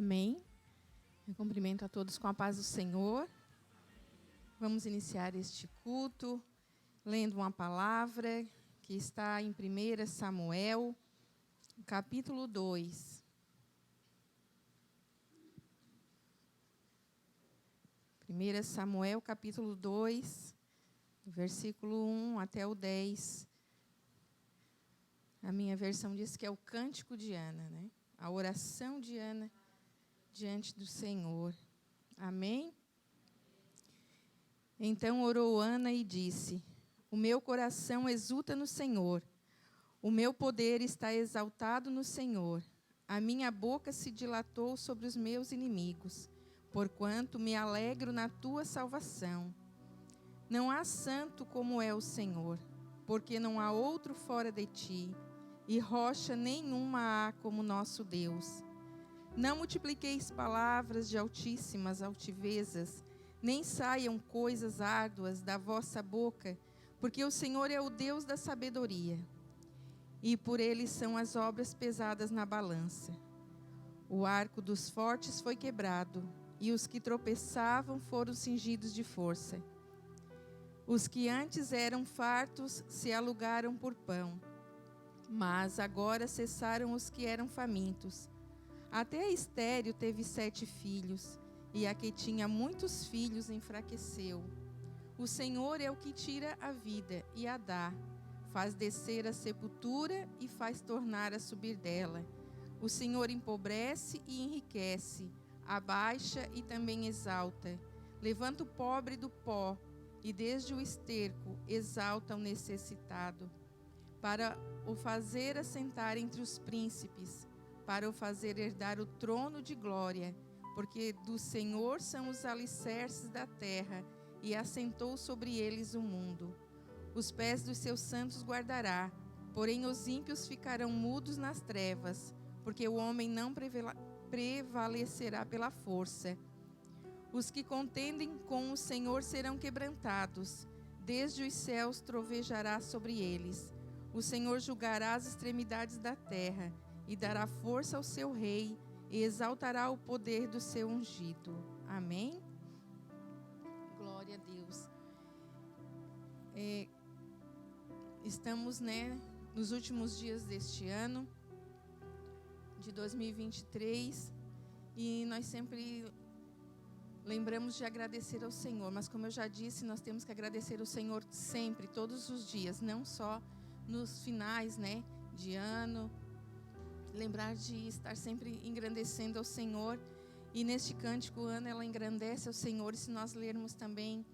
Amém. Eu cumprimento a todos com a paz do Senhor. Vamos iniciar este culto lendo uma palavra que está em 1 Samuel, capítulo 2. 1 Samuel, capítulo 2, versículo 1 até o 10. A minha versão diz que é o cântico de Ana, né? A oração de Ana diante do Senhor. Amém? Então orou Ana e disse: O meu coração exulta no Senhor, o meu poder está exaltado no Senhor. A minha boca se dilatou sobre os meus inimigos, porquanto me alegro na tua salvação. Não há santo como é o Senhor, porque não há outro fora de ti, e rocha nenhuma há como nosso Deus. Não multipliqueis palavras de altíssimas altivezas, nem saiam coisas árduas da vossa boca, porque o Senhor é o Deus da sabedoria, e por ele são as obras pesadas na balança. O arco dos fortes foi quebrado, e os que tropeçavam foram cingidos de força. Os que antes eram fartos se alugaram por pão, mas agora cessaram os que eram famintos. Até a estéril teve 7 filhos, e a que tinha muitos filhos enfraqueceu. O Senhor é o que tira a vida e a dá, faz descer a sepultura e faz tornar a subir dela. O Senhor empobrece e enriquece, abaixa e também exalta. Levanta o pobre do pó, e desde o esterco exalta o necessitado, para o fazer assentar entre os príncipes, para o fazer herdar o trono de glória, porque do Senhor são os alicerces da terra, e assentou sobre eles o mundo. Os pés dos seus santos guardará, porém os ímpios ficarão mudos nas trevas, porque o homem não prevalecerá pela força. Os que contendem com o Senhor serão quebrantados, desde os céus trovejará sobre eles. O Senhor julgará as extremidades da terra, e dará força ao seu rei, e exaltará o poder do seu ungido. Amém? Glória a Deus. Estamos, nos últimos dias deste ano, de 2023, e nós sempre lembramos de agradecer ao Senhor, mas como eu já disse, nós temos que agradecer ao Senhor sempre, todos os dias, não só nos finais, de ano. Lembrar de estar sempre engrandecendo ao Senhor. E neste cântico, Ana, ela engrandece ao Senhor. E se nós lermos também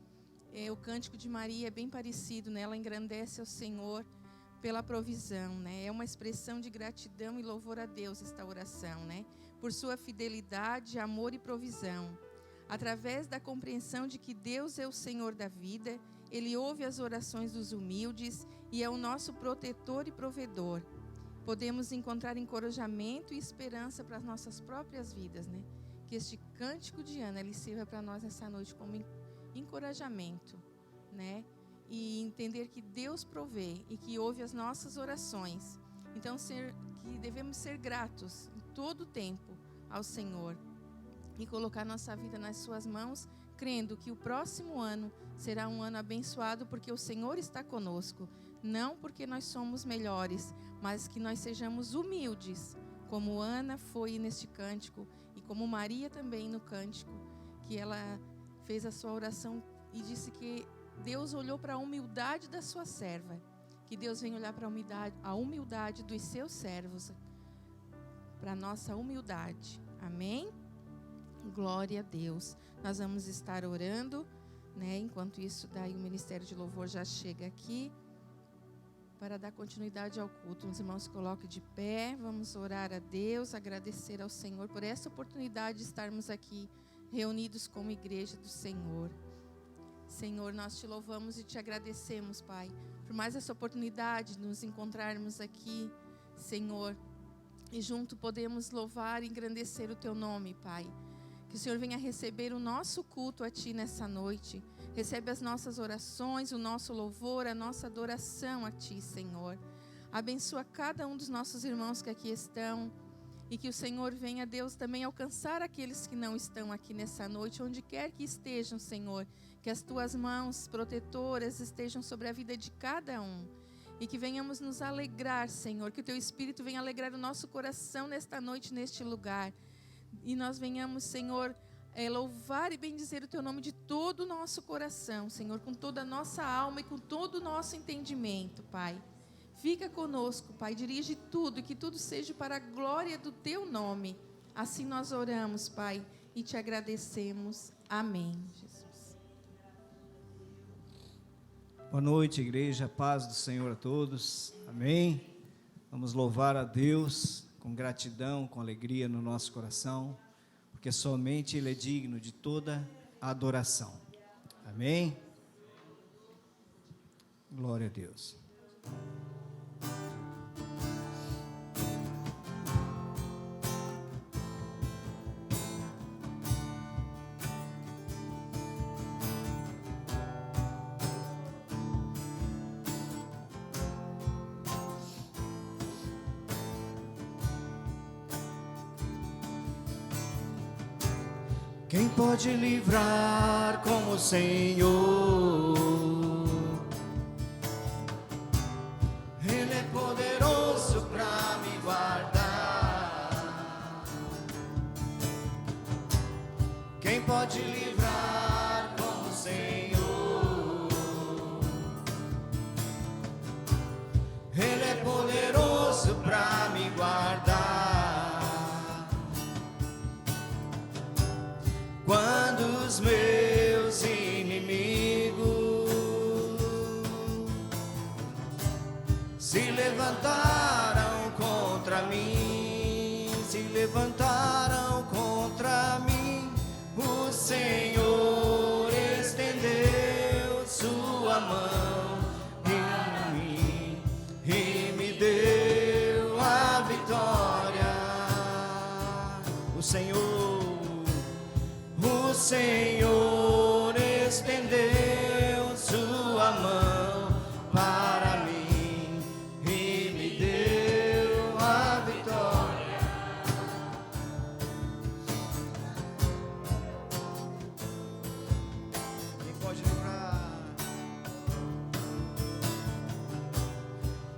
o cântico de Maria, é bem parecido, né? Ela engrandece ao Senhor pela provisão, né? É uma expressão de gratidão e louvor a Deus esta oração, né? Por sua fidelidade, amor e provisão. Através da compreensão de que Deus é o Senhor da vida, Ele ouve as orações dos humildes e é o nosso protetor e provedor. Podemos encontrar encorajamento e esperança para as nossas próprias vidas, né? Que este cântico de Ana, ele sirva para nós nessa noite como encorajamento, né? E entender que Deus provê e que ouve as nossas orações. Então, que devemos ser gratos em todo o tempo ao Senhor e colocar nossa vida nas suas mãos, crendo que o próximo ano será um ano abençoado, porque o Senhor está conosco. Não porque nós somos melhores, mas que nós sejamos humildes, como Ana foi neste cântico, e como Maria também no cântico, que ela fez a sua oração e disse que Deus olhou para a humildade da sua serva, que Deus vem olhar para a humildade dos seus servos, para a nossa humildade. Amém? Glória a Deus. Nós vamos estar orando, enquanto isso, daí o Ministério de Louvor já chega aqui para dar continuidade ao culto. Os irmãos se coloquem de pé, vamos orar a Deus, agradecer ao Senhor por essa oportunidade de estarmos aqui reunidos como igreja do Senhor. Senhor, nós te louvamos e te agradecemos, Pai, por mais essa oportunidade de nos encontrarmos aqui, Senhor, e junto podemos louvar e engrandecer o teu nome, Pai. Que o Senhor venha receber o nosso culto a Ti nessa noite. Recebe as nossas orações, o nosso louvor, a nossa adoração a Ti, Senhor. Abençoa cada um dos nossos irmãos que aqui estão. E que o Senhor venha, Deus, também alcançar aqueles que não estão aqui nessa noite, onde quer que estejam, Senhor. Que as tuas mãos protetoras estejam sobre a vida de cada um. E que venhamos nos alegrar, Senhor. Que o teu Espírito venha alegrar o nosso coração nesta noite, neste lugar. E nós venhamos, Senhor, louvar e bendizer o teu nome de todo o nosso coração, Senhor. Com toda a nossa alma e com todo o nosso entendimento, Pai. Fica conosco, Pai, dirige tudo, e que tudo seja para a glória do Teu nome. Assim nós oramos, Pai, e Te agradecemos. Amém, Jesus. Boa noite, igreja, paz do Senhor a todos. Amém. Vamos louvar a Deus com gratidão, com alegria no nosso coração, porque somente Ele é digno de toda a adoração. Amém. Glória a Deus. Quem pode livrar como o Senhor? Ele é poderoso para me guardar. Quem pode livrar como o Senhor? Ele é poderoso para me guardar. Quando os meus inimigos se levantaram contra mim, o Senhor estendeu sua mão em mim e me deu a vitória. O Senhor estendeu sua mão para mim e me deu a vitória. Quem pode livrar?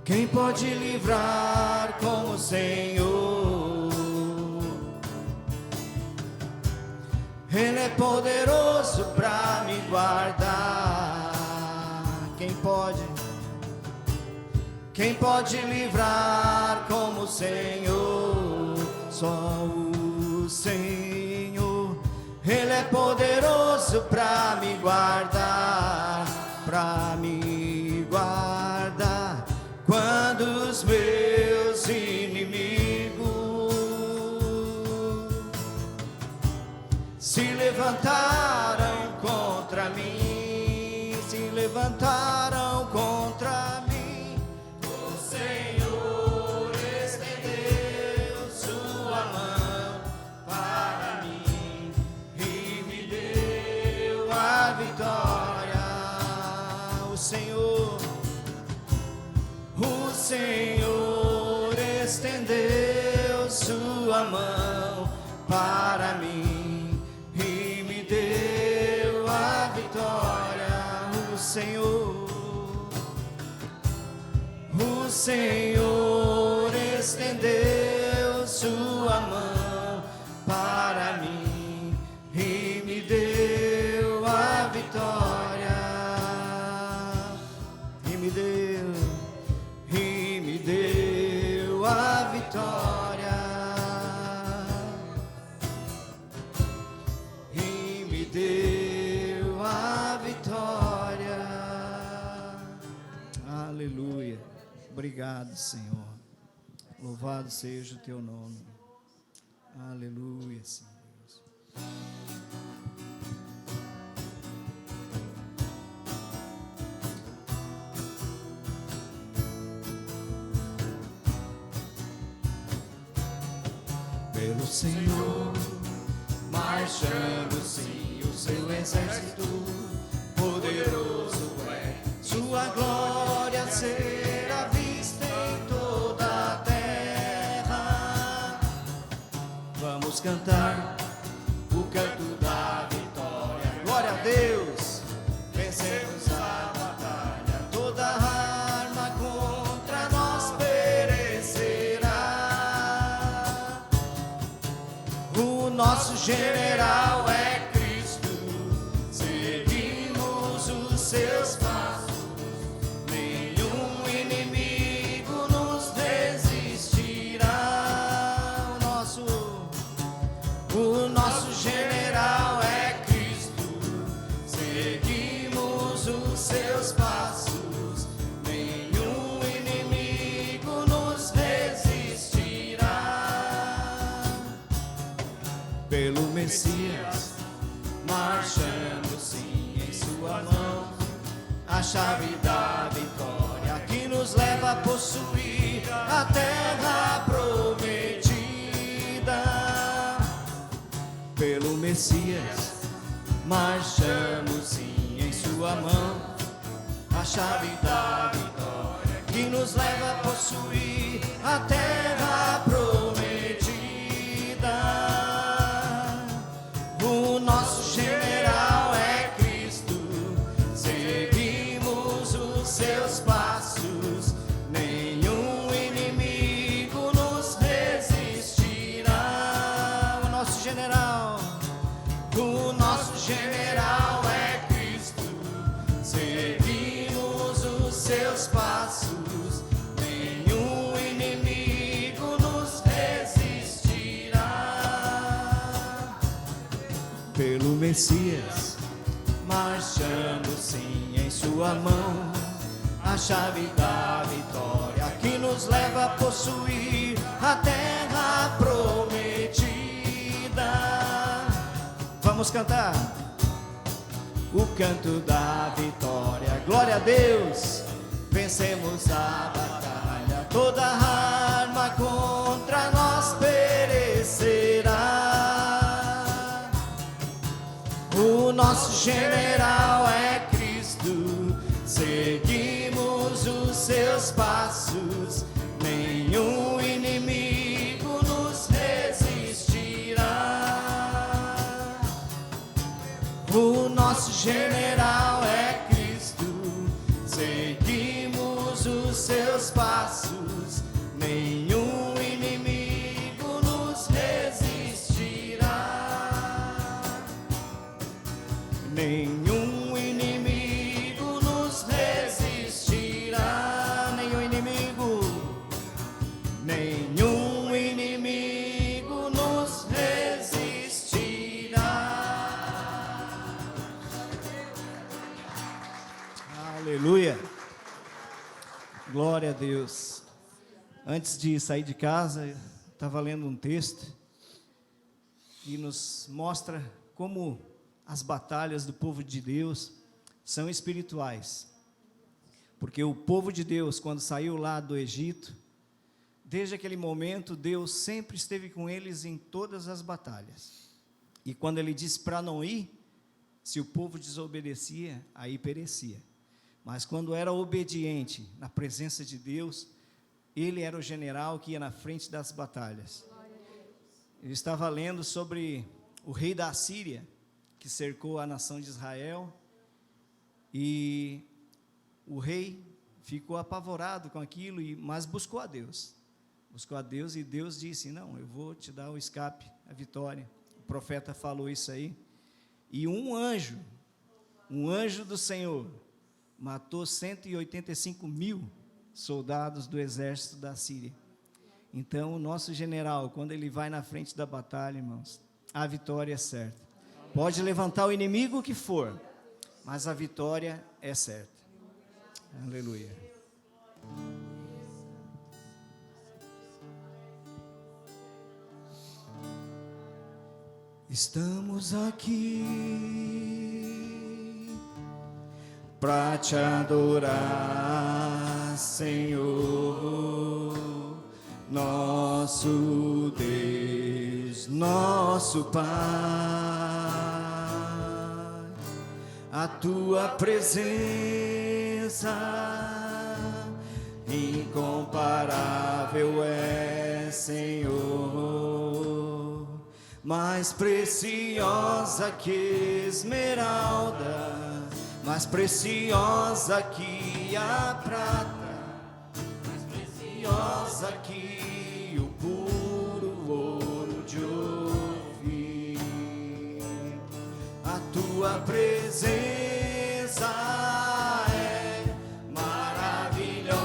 Quem pode livrar como o Senhor? Ele é poderoso para me guardar. Quem pode livrar como o Senhor? Só o Senhor. Ele é poderoso para me guardar, quando os meus inimigos se levantaram contra mim, o Senhor estendeu sua mão para mim e me deu a vitória. O Senhor estendeu sua mão para mim e me deu a vitória. O Senhor estendeu sua mão para mim e me deu a vitória. E me deu a vitória. E me deu a vitória. Aleluia. Obrigado, Senhor. Louvado seja o teu nome. Aleluia, Senhor. Pelo Senhor, marchando sim o seu exército, poderoso é sua glória será vista em toda a terra. Vamos cantar o canto da vitória. Glória a Deus. Vencemos a batalha. Toda arma contra nós perecerá. O nosso general é Cristo. Seguimos os seus passos. Nenhum inimigo nos resistirá. O nosso general é Cristo. Seguimos os seus passos. Nenhum inimigo nos resistirá. Pelo Messias, marchando sim em sua mão, a chave da vitória que nos leva a possuir a terra prometida. Pelo Messias, marchamos sim em sua mão, a chave da vitória que nos leva a possuir a terra prometida. O nosso general é Cristo. Seguimos os seus passos. Nenhum inimigo nos resistirá. O nosso general é Cristo. Seguimos os seus passos. Nenhum inimigo nos resistirá. Pelo Messias, marchando sim em sua mão, a chave da vitória que nos leva a possuir a terra prometida. Vamos cantar o canto da vitória. Glória a Deus. Vencemos a batalha. Toda arma contra nós perecerá. O nosso general é Cristo. Seguimos os seus passos. Nenhum inimigo nos resistirá. O nosso general é Cristo. Seguimos os seus passos. Nenhum inimigo nos resistirá. Nenhum inimigo nos resistirá. Nenhum inimigo. Nenhum inimigo nos resistirá. Aleluia. Glória a Deus. Antes de sair de casa, eu estava lendo um texto que nos mostra como as batalhas do povo de Deus são espirituais. Porque o povo de Deus, quando saiu lá do Egito, desde aquele momento, Deus sempre esteve com eles em todas as batalhas. E quando ele disse para não ir, se o povo desobedecia, aí perecia. Mas quando era obediente na presença de Deus, ele era o general que ia na frente das batalhas. Eu estava lendo sobre o rei da Assíria, que cercou a nação de Israel, e o rei ficou apavorado com aquilo, mas buscou a Deus. Buscou a Deus e Deus disse, não, eu vou te dar o escape, a vitória. O profeta falou isso aí. E um anjo do Senhor, matou 185 mil soldados do exército da Síria. Então, o nosso general, quando ele vai na frente da batalha, irmãos, a vitória é certa. Pode levantar o inimigo que for, mas a vitória é certa. Aleluia. Estamos aqui para te adorar, Senhor, nosso Deus, nosso Pai. A tua presença incomparável é, Senhor. mais preciosa que esmeralda, mais preciosa que a prata, mais preciosa que o puro ouro de Ofir. A tua presença é maravilhosa,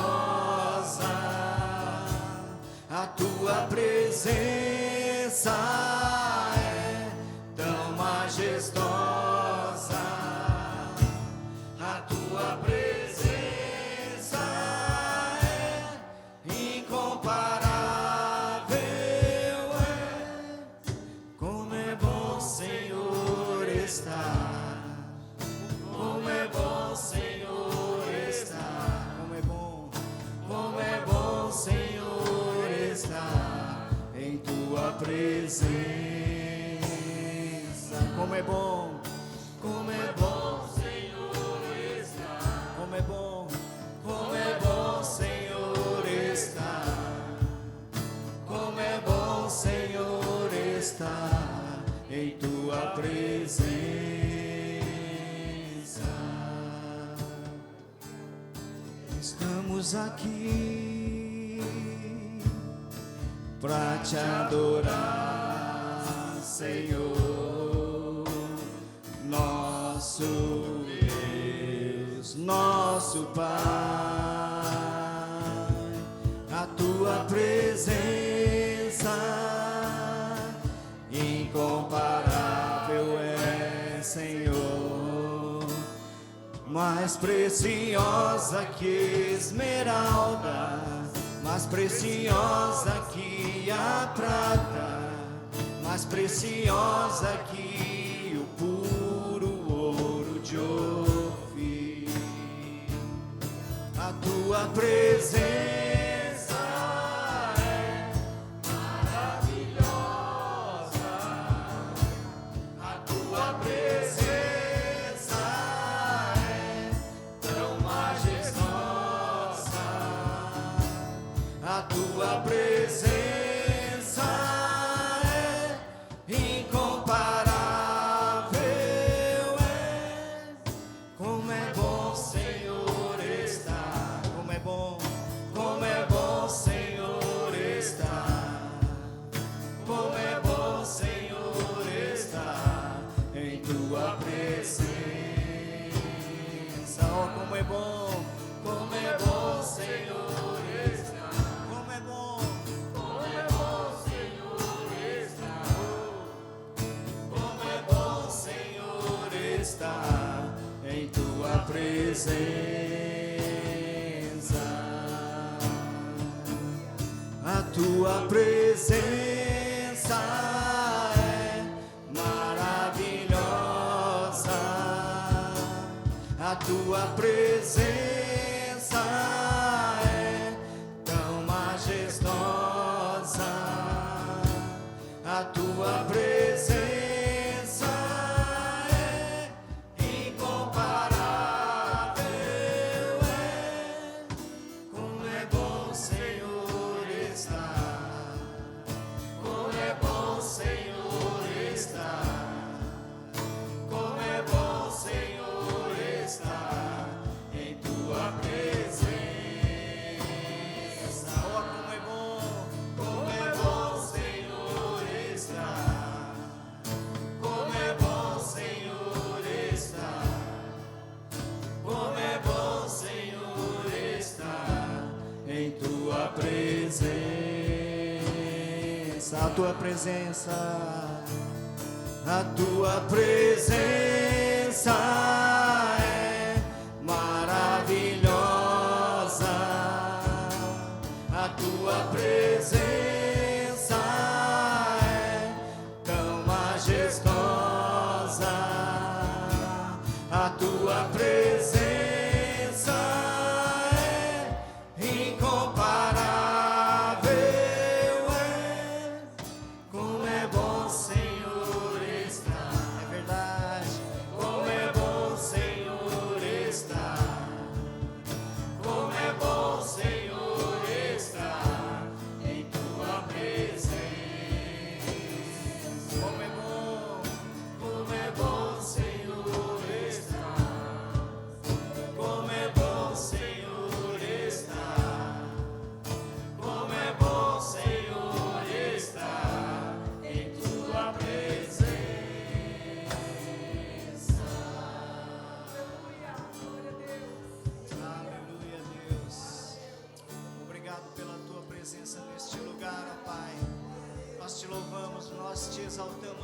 a tua presença é tão majestosa, a tua presença é incomparável. Como é bom, Senhor, estar, como é bom, Senhor, estar, como é bom, Senhor, estar em tua presença. Como é bom, Senhor, estar, como é bom, Senhor, estar, como é bom, Senhor, estar em tua presença. Estamos aqui pra te adorar, Senhor, nosso Deus, nosso Pai. A tua presença incomparável é, Senhor, mais preciosa que esmeralda, mais preciosa que a prata, mais preciosa que o puro ouro de Ofir. A tua presença é maravilhosa, a tua presença é tão majestosa, a tua presença é incomparável. Como é bom, Senhor, estar, como é bom, Senhor, estar, como é bom, Senhor, estar em tua presença. Oh, como é bom, Senhor, estar, como é bom, Senhor, estar, como é bom, Senhor, estar em tua presença. A tua presença é maravilhosa, a tua presença é tão majestosa, a tua presença é incomparável. Como é bom, Senhor, estar, como é bom, Senhor, estar, como é bom, Senhor, estar em tua presença. Oh, como é bom, Senhor, estar, como é bom, Senhor, estar, como é bom, Senhor, estar em tua presença. A tua presença, a tua presença é maravilhosa, a tua presença é tão majestosa, a tua presença é incomparável. Como é bom, Senhor, estar, é verdade, como é bom,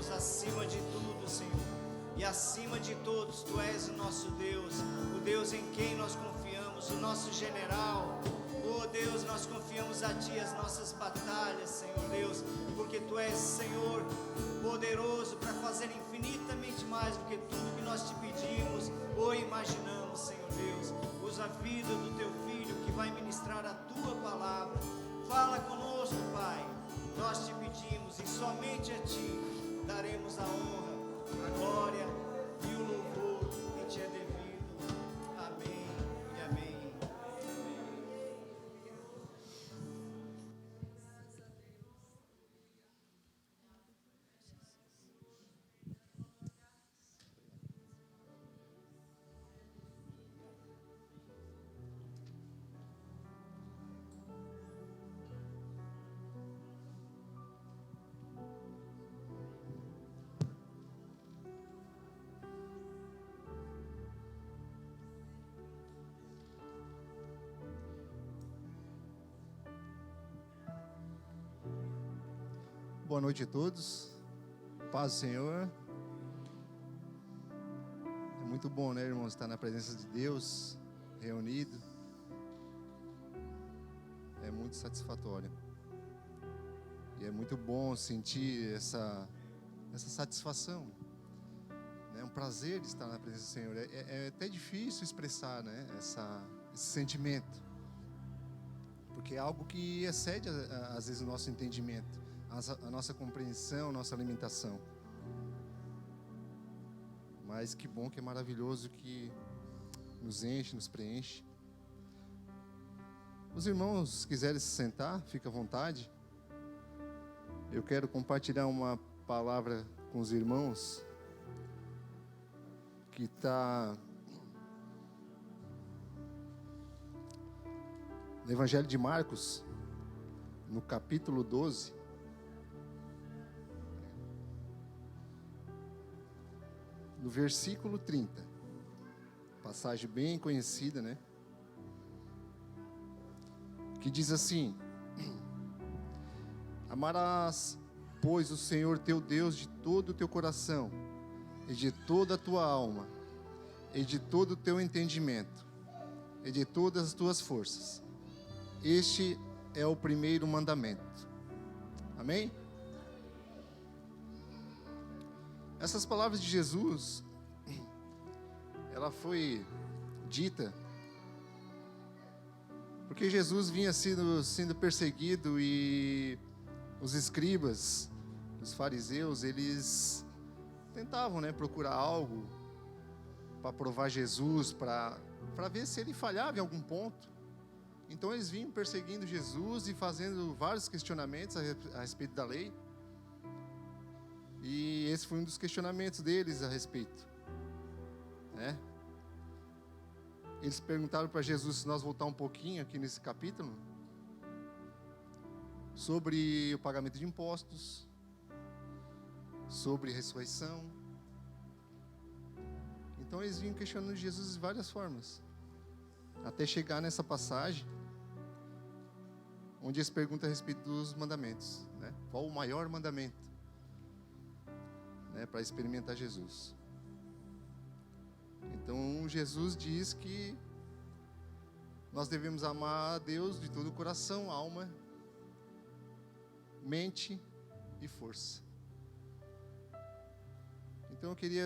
estamos acima de tudo, Senhor. E acima de todos, Tu és o nosso Deus, o Deus em quem nós confiamos, o nosso general. Oh Deus, nós confiamos a Ti as nossas batalhas, Senhor Deus, porque Tu és, Senhor, poderoso para fazer infinitamente mais do que tudo que nós Te pedimos ou imaginamos, Senhor Deus. Usa a vida do Teu Filho que vai ministrar a Tua palavra. Fala conosco, Pai. Nós Te pedimos e somente a Ti daremos a honra, a glória e o louvor que Te é devido. Amém e amém. Boa noite a todos, paz do Senhor. É muito bom, né, irmãos, estar na presença de Deus, reunido. É muito satisfatório. E é muito bom sentir essa satisfação. É um prazer de estar na presença do Senhor. É até difícil expressar, né, esse sentimento. Porque é algo que excede, às vezes, o nosso entendimento. A nossa compreensão, nossa alimentação. Mas que bom, que é maravilhoso, que nos enche, nos preenche. Os irmãos quiserem se sentar, fica à vontade. Eu quero compartilhar uma palavra com os irmãos que está no Evangelho de Marcos, no capítulo 12. No versículo 30, passagem bem conhecida, né? Que diz assim: Amarás, pois, o Senhor teu Deus de todo o teu coração, e de toda a tua alma, e de todo o teu entendimento, e de todas as tuas forças. Este é o primeiro mandamento. Amém? Essas palavras de Jesus, ela foi dita porque Jesus vinha sendo perseguido, e os escribas, os fariseus, eles tentavam, né, procurar algo para provar Jesus, para ver se ele falhava em algum ponto. Então eles vinham perseguindo Jesus e fazendo vários questionamentos a respeito da lei. E esse foi um dos questionamentos deles a respeito, né? Eles perguntaram para Jesus, se nós voltar um pouquinho aqui nesse capítulo, sobre o pagamento de impostos, sobre ressurreição. Então eles vinham questionando Jesus de várias formas, até chegar nessa passagem onde eles perguntam a respeito dos mandamentos, né? Qual o maior mandamento, né, para experimentar Jesus? Então Jesus diz que nós devemos amar a Deus de todo o coração, alma, mente e força. Então eu queria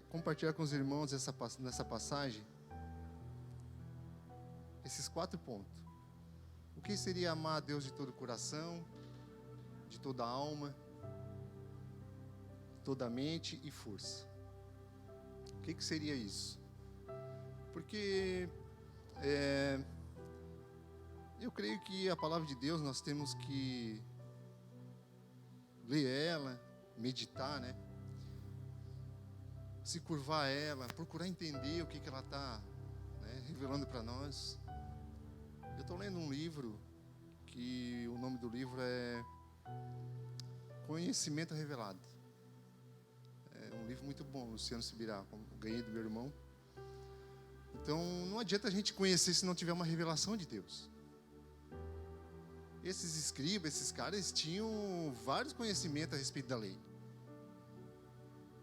compartilhar com os irmãos nessa passagem esses 4 pontos. O que seria amar a Deus de todo o coração, de toda a alma, toda a mente e força? O que seria isso? Porque eu creio que a palavra de Deus, nós temos que ler ela, meditar, né? Se curvar a ela, procurar entender o que ela está, né, revelando para nós. Eu estou lendo um livro, que o nome do livro é Conhecimento Revelado. É um livro muito bom, Luciano Subirá, ganhei do meu irmão. Então não adianta a gente conhecer se não tiver uma revelação de Deus. esses escribas, esses caras tinham vários conhecimentos a respeito da lei,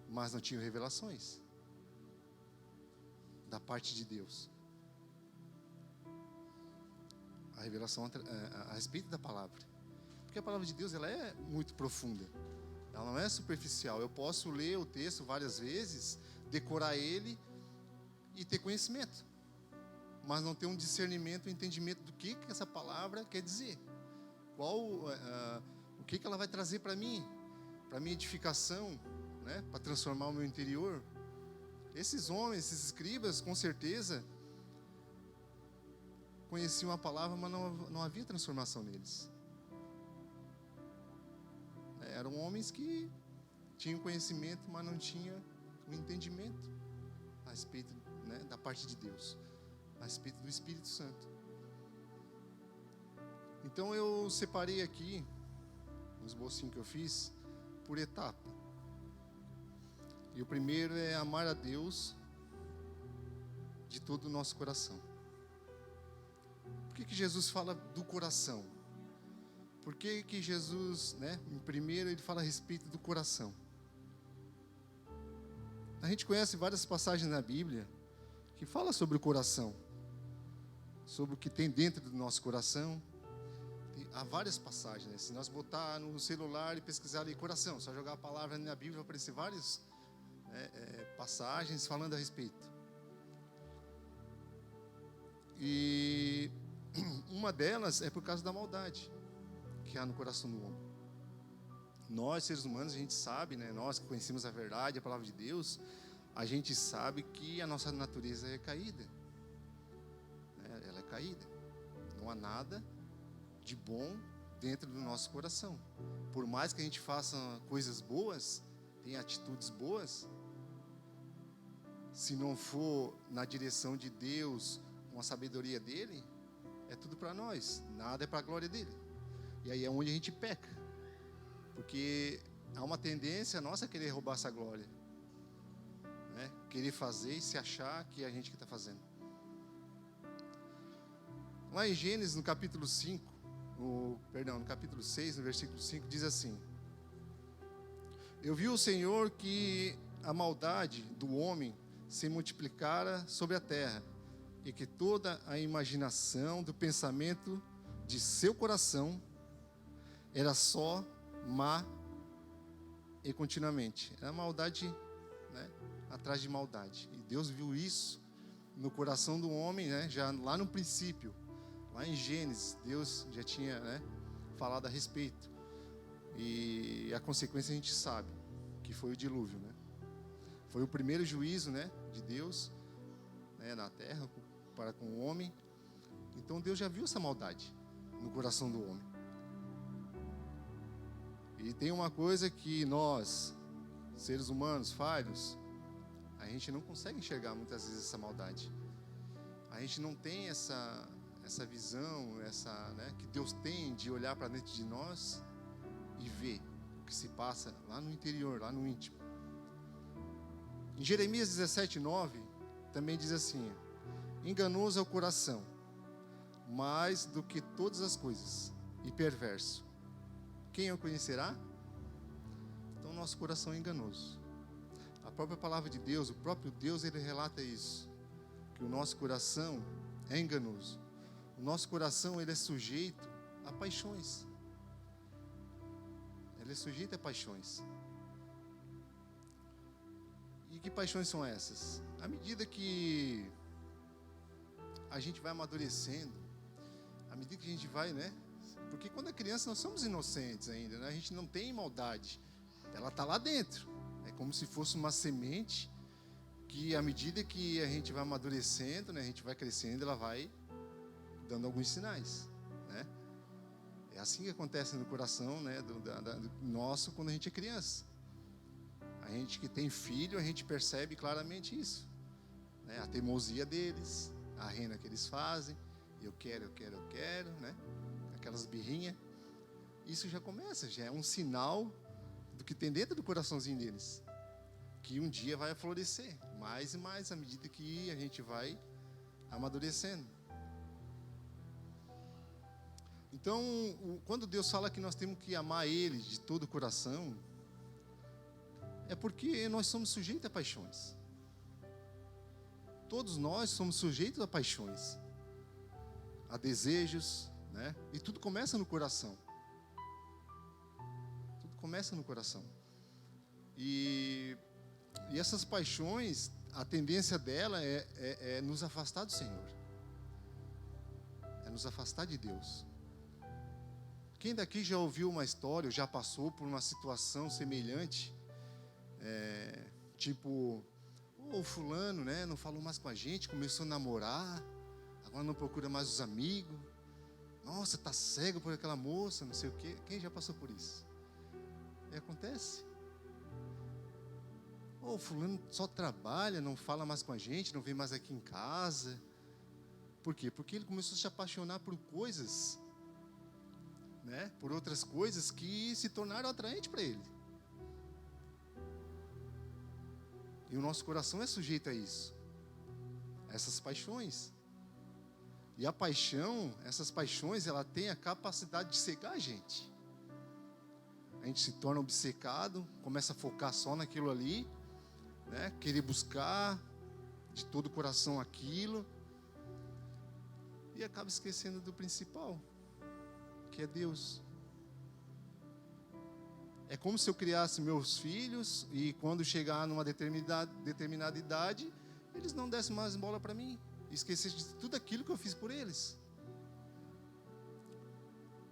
mas não tinham revelações da parte de Deus. A revelação a respeito da palavra. Porque a palavra de Deus, ela é muito profunda. Ela não é superficial. Eu posso ler o texto várias vezes, decorar ele e ter conhecimento, mas não ter um discernimento, um entendimento do que essa palavra quer dizer. O que ela vai trazer para mim, para minha edificação, né? Para transformar o meu interior. Esses homens, esses escribas, com certeza conheciam a palavra, mas não havia transformação neles. Eram homens que tinham conhecimento, mas não tinham o entendimento a respeito, né, da parte de Deus, a respeito do Espírito Santo. Então eu separei aqui, no esbocinho que eu fiz, por etapa. E o primeiro é amar a Deus de todo o nosso coração. Por que Jesus fala do coração? Por que Jesus, né, em primeiro ele fala a respeito do coração? A gente conhece várias passagens na Bíblia que falam sobre o coração, sobre o que tem dentro do nosso coração. Há várias passagens, né? Se nós botar no celular e pesquisar ali coração, só jogar a palavra na Bíblia, vai aparecer várias passagens falando a respeito. E uma delas é por causa da maldade que há no coração do homem. Nós, seres humanos, a gente sabe, né? Nós que conhecemos a verdade, a palavra de Deus, a gente sabe que a nossa natureza é caída. Ela é caída. Não há nada de bom dentro do nosso coração. Por mais que a gente faça coisas boas, tenha atitudes boas, se não for na direção de Deus, com a sabedoria dele, é tudo para nós, nada é para a glória dele. E aí é onde a gente peca, porque há uma tendência nossa a querer roubar essa glória, né? Querer fazer e se achar que é a gente que está fazendo. Lá em Gênesis, no capítulo 5, no capítulo 6, no versículo 5, diz assim: Eu vi o Senhor que a maldade do homem se multiplicara sobre a terra, e que toda a imaginação do pensamento de seu coração era só má e continuamente. Era maldade, né, atrás de maldade. E Deus viu isso no coração do homem, né, já lá no princípio, lá em Gênesis, Deus já tinha, né, falado a respeito. E a consequência a gente sabe, que foi o dilúvio, né? Foi o primeiro juízo, né, de Deus, né, na terra para com o homem. Então Deus já viu essa maldade no coração do homem. E tem uma coisa que nós, seres humanos falhos, a gente não consegue enxergar muitas vezes essa maldade. A gente não tem essa visão, né, que Deus tem de olhar para dentro de nós e ver o que se passa lá no interior, lá no íntimo. Em Jeremias 17:9 também diz assim: enganoso é o coração, mais do que todas as coisas, e perverso. Quem o conhecerá? Então, nosso coração é enganoso. A própria palavra de Deus, o próprio Deus, ele relata isso, que o nosso coração é enganoso. O nosso coração, ele é sujeito a paixões. Ele é sujeito a paixões. E que paixões são essas? À medida que a gente vai amadurecendo, à medida que a gente vai, né? Porque quando é criança nós somos inocentes ainda, né? A gente não tem maldade. Ela está lá dentro. É como se fosse uma semente que, à medida que a gente vai amadurecendo, né? A gente vai crescendo, ela vai dando alguns sinais, né? É assim que acontece no coração, né? Do nosso quando a gente é criança. A gente que tem filho, a gente percebe claramente isso, né? A teimosia deles, a rena que eles fazem, eu quero, né? Aquelas birrinhas. Isso já começa, já é um sinal do que tem dentro do coraçãozinho deles, que um dia vai florescer mais e mais à medida que a gente vai amadurecendo. Então, quando Deus fala que nós temos que amar Ele de todo o coração, é porque nós somos sujeitos a paixões. Todos nós somos sujeitos a paixões, a desejos, né? E tudo começa no coração. Tudo começa no coração. E essas paixões, a tendência dela é nos afastar do Senhor. É nos afastar de Deus. Quem daqui já ouviu uma história, ou já passou por uma situação semelhante, tipo, o fulano, né, não falou mais com a gente, começou a namorar, agora não procura mais os amigos, nossa, tá cego por aquela moça, não sei o quê. Quem já passou por isso? E acontece. O fulano só trabalha, não fala mais com a gente, não vem mais aqui em casa. Por quê? Porque ele começou a se apaixonar por coisas, né, por outras coisas que se tornaram atraentes para ele. E o nosso coração é sujeito a isso, a essas paixões. E a paixão, essas paixões, ela tem a capacidade de cegar a gente. A gente se torna obcecado, começa a focar só naquilo ali, né? Querer buscar de todo o coração aquilo, e acaba esquecendo do principal, que é Deus. É como se eu criasse meus filhos e quando chegar numa determinada idade, eles não dessem mais bola para mim, esquecessem de tudo aquilo que eu fiz por eles.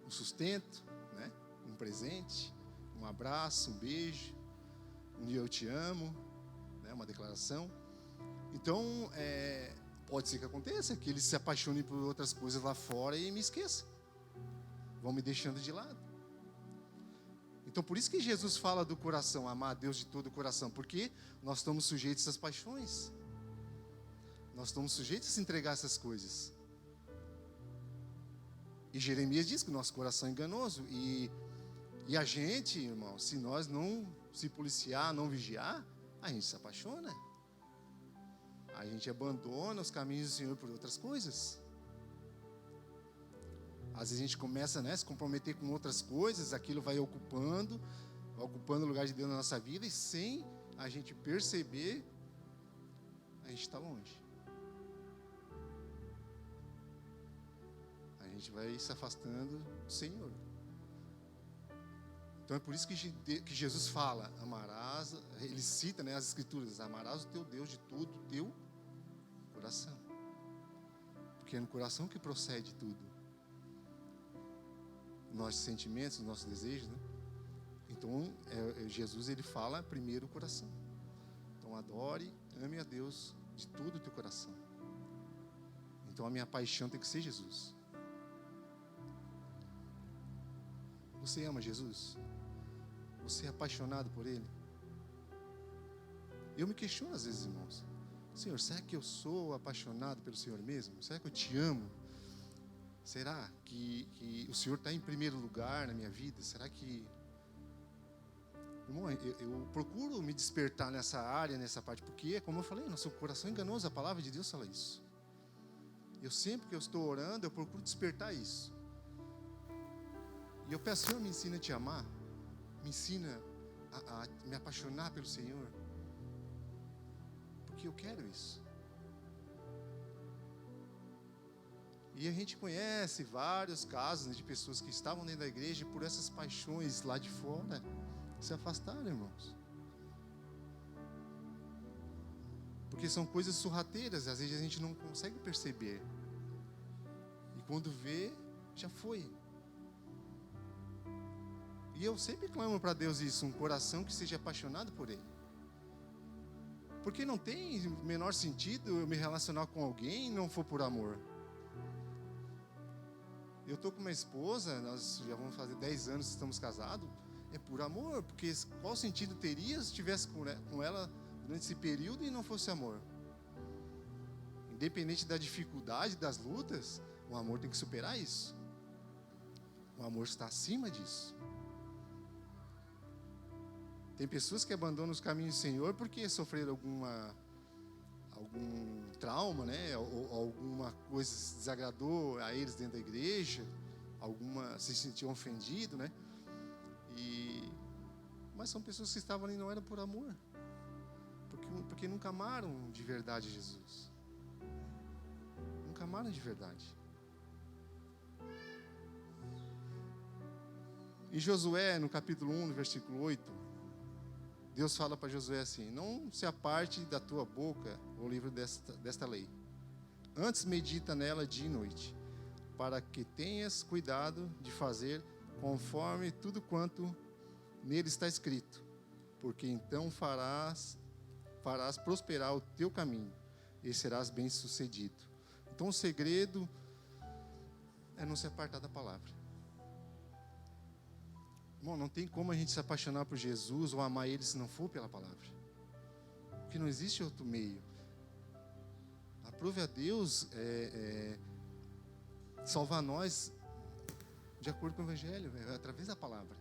Um sustento, né? Um presente, um abraço, um beijo, um eu te amo, né? Uma declaração. Então, pode ser que aconteça, que eles se apaixonem por outras coisas lá fora e me esqueçam, vão me deixando de lado. Então, por isso que Jesus fala do coração, amar a Deus de todo o coração, porque nós estamos sujeitos às paixões. Nós estamos sujeitos a se entregar a essas coisas. E Jeremias diz que o nosso coração é enganoso. E a gente, irmão, se nós não se policiar, não vigiar, a gente se apaixona. A gente abandona os caminhos do Senhor por outras coisas. Às vezes a gente começa, né, a se comprometer com outras coisas, aquilo vai ocupando o lugar de Deus na nossa vida, e sem a gente perceber, a gente está longe. A gente vai se afastando do Senhor. Então é por isso que Jesus fala, amarás, ele cita, né, as Escrituras, amarás o teu Deus de todo o teu coração. Porque é no coração que procede tudo. Nossos sentimentos, nossos desejos, né? Então, Jesus, ele fala primeiro o coração. Então, adore, ame a Deus de todo o teu coração. Então, a minha paixão tem que ser Jesus. Você ama Jesus? Você é apaixonado por Ele? Eu me questiono às vezes, irmãos. Senhor, será que eu sou apaixonado pelo Senhor mesmo? Será que eu te amo? Será que o Senhor está em primeiro lugar na minha vida? Será que... Irmão, eu procuro me despertar nessa área, nessa parte, porque, como eu falei, nosso coração é enganoso, a palavra de Deus fala isso. Eu sempre que eu estou orando, eu procuro despertar isso. E eu peço, Senhor, me ensina a te amar, me ensina a me apaixonar pelo Senhor, porque eu quero isso. E a gente conhece vários casos, né, de pessoas que estavam dentro da igreja e por essas paixões lá de fora se afastaram, irmãos. Porque são coisas sorrateiras, às vezes a gente não consegue perceber. E quando vê, já foi. E eu sempre clamo para Deus isso, um coração que seja apaixonado por Ele. Porque não tem menor sentido eu me relacionar com alguém e não for por amor. Eu estou com uma esposa, nós já vamos fazer 10 anos que estamos casados, é por amor, porque qual sentido teria se estivesse com ela durante esse período e não fosse amor? Independente da dificuldade, das lutas, o amor tem que superar isso. O amor está acima disso. Tem pessoas que abandonam os caminhos do Senhor porque sofreram algum trauma, né? Ou alguma coisa desagradou a eles dentro da igreja, se sentiam ofendidos, né? Mas são pessoas que estavam ali, não era por amor, porque nunca amaram de verdade Jesus. Nunca amaram de verdade. Em Josué, no capítulo 1, no versículo 8, Deus fala para Josué assim: não se aparte da tua boca o livro desta lei. Antes medita nela dia e noite, para que tenhas cuidado de fazer conforme tudo quanto nele está escrito, porque então farás prosperar o teu caminho e serás bem-sucedido. Então o segredo é não se apartar da palavra. Bom, não tem como a gente se apaixonar por Jesus ou amar Ele se não for pela palavra, porque não existe outro meio. Aprove a Deus salvar nós de acordo com o Evangelho, através da palavra.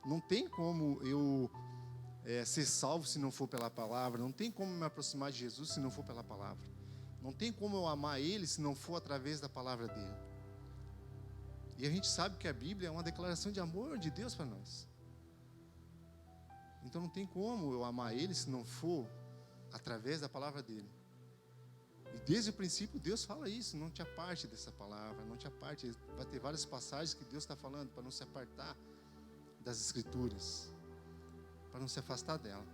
Não tem como eu ser salvo se não for pela palavra. Não tem como me aproximar de Jesus se não for pela palavra. Não tem como eu amar Ele se não for através da palavra dEle. E a gente sabe que a Bíblia é uma declaração de amor de Deus para nós. Então não tem como eu amar Ele se não for através da palavra dEle. E desde o princípio Deus fala isso: não te aparte dessa palavra, não te aparte. Vai ter várias passagens que Deus está falando para não se apartar das Escrituras, para não se afastar dela.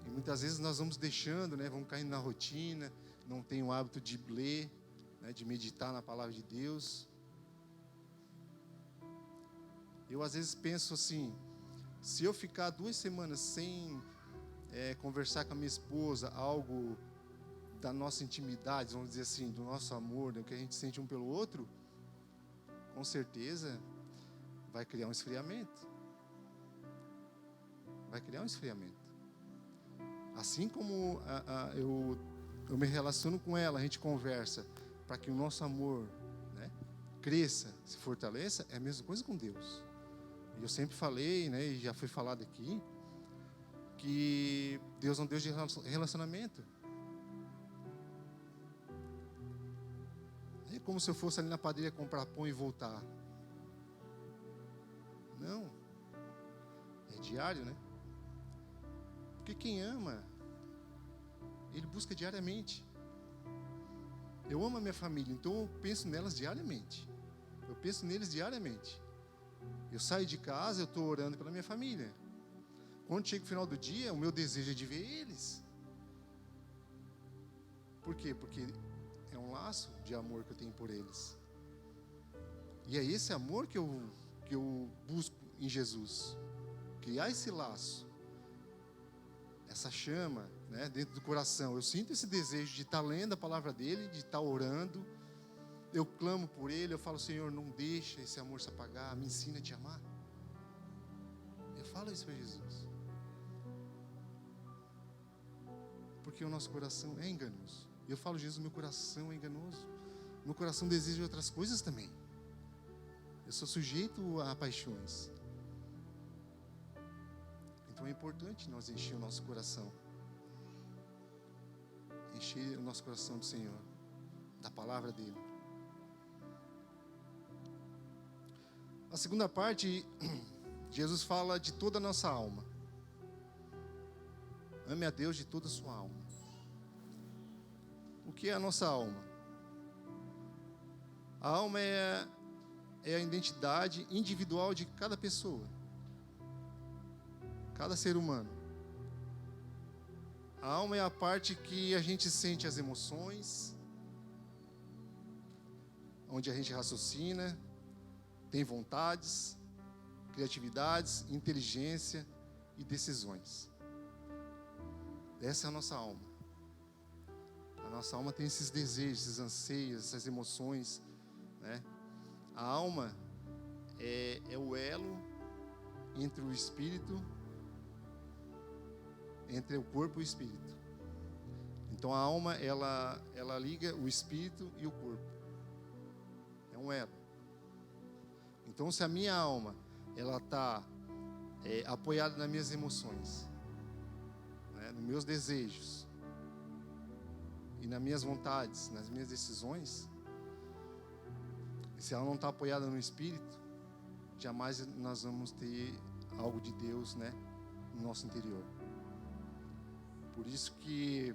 E muitas vezes nós vamos deixando, né, vamos caindo na rotina, não tem o hábito de ler, né, de meditar na palavra de Deus. Eu às vezes penso assim: se eu ficar 2 semanas sem conversar com a minha esposa, algo da nossa intimidade, vamos dizer assim, do nosso amor, né, o que a gente sente um pelo outro, com certeza vai criar um esfriamento. Vai criar um esfriamento. Assim como eu me relaciono com ela, a gente conversa para que o nosso amor, né, cresça, se fortaleça, é a mesma coisa com Deus. E eu sempre falei, né, e já foi falado aqui, que Deus é um Deus de relacionamento. É como se eu fosse ali na padaria comprar pão e voltar. Não. É diário, né? Porque quem ama, ele busca diariamente. Eu amo a minha família, então eu penso nelas diariamente. Eu penso neles diariamente. Eu saio de casa, eu estou orando pela minha família. Quando chega o final do dia, o meu desejo é de ver eles. Por quê? Porque é um laço de amor que eu tenho por eles. E é esse amor que eu busco em Jesus. Criar esse laço, essa chama, né, dentro do coração. Eu sinto esse desejo de estar lendo a palavra dele, de estar orando. Eu clamo por ele, eu falo: Senhor, não deixa esse amor se apagar, me ensina a te amar. Eu falo isso para Jesus. Porque o nosso coração é enganoso. Eu falo: Jesus, meu coração é enganoso. Meu coração deseja outras coisas também. Eu sou sujeito a paixões. Então é importante nós encher o nosso coração. Encher o nosso coração do Senhor, da palavra dele. A segunda parte, Jesus fala de toda a nossa alma. Ame a Deus de toda a sua alma. O que é a nossa alma? A alma é a identidade individual de cada pessoa, cada ser humano. A alma é a parte que a gente sente as emoções, onde a gente raciocina, tem vontades, criatividades, inteligência e decisões. Essa é a nossa alma. A nossa alma tem esses desejos, esses anseios, essas emoções, né? A alma é o elo entre o espírito, entre o corpo e o espírito. Então a alma, ela liga o espírito e o corpo. É um elo. Então se a minha alma, ela está apoiada nas minhas emoções, né, nos meus desejos e nas minhas vontades, nas minhas decisões, Se ela não está apoiada no Espírito, jamais nós vamos ter algo de Deus, né, no nosso interior. Por isso que